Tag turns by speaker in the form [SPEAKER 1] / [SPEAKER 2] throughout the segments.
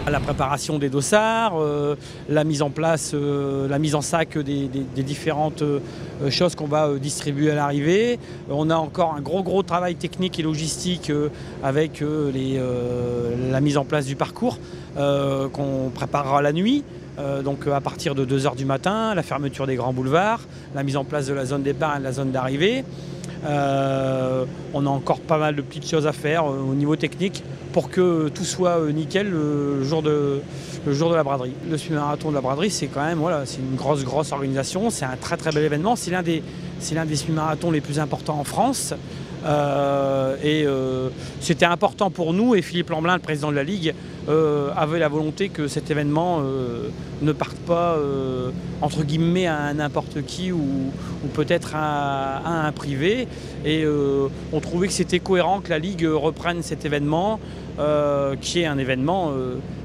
[SPEAKER 1] La préparation des dossards, la mise en place, la mise en sac des différentes choses qu'on va distribuer à l'arrivée. On a encore un gros travail technique et logistique avec la mise en place du parcours qu'on préparera la nuit. Donc à partir de 2 h du matin, la fermeture des grands boulevards, la mise en place de la zone départ et de la zone d'arrivée. On a encore pas mal de petites choses à faire au niveau technique pour que tout soit nickel le jour de la braderie. Le semi-marathon de la braderie, c'est quand même c'est une grosse organisation, c'est un très bel événement, c'est l'un des semi-marathons les plus importants en France. C'était important pour nous, et Philippe Lamblin, le président de la Ligue, avait la volonté que cet événement ne parte pas entre guillemets à n'importe qui ou peut-être à un privé. Et on trouvait que c'était cohérent que la Ligue reprenne cet événement, qui est un événement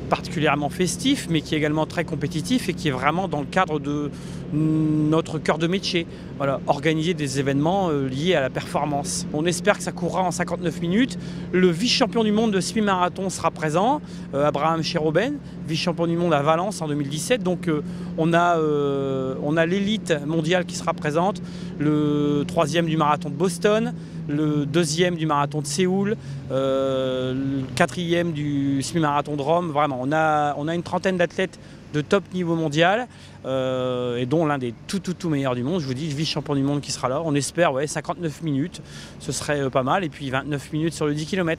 [SPEAKER 1] particulièrement festif, mais qui est également très compétitif et qui est vraiment dans le cadre de notre cœur de métier. Voilà, organiser des événements liés à la performance. On espère que ça courra en 59 minutes. Le vice-champion du monde de semi-marathon sera présent, Abraham Cherobène, vice-champion du monde à Valence en 2017. Donc on a l'élite mondiale qui sera présente, le 3e du marathon de Boston, le 2e du marathon de Séoul, le 4e du semi-marathon de Rome. Vraiment, on a une trentaine d'athlètes de top niveau mondial, et dont l'un des tout meilleurs du monde, je vous dis, vice-champion du monde qui sera là. On espère 59 minutes, ce serait pas mal, et puis 29 minutes sur le 10 km.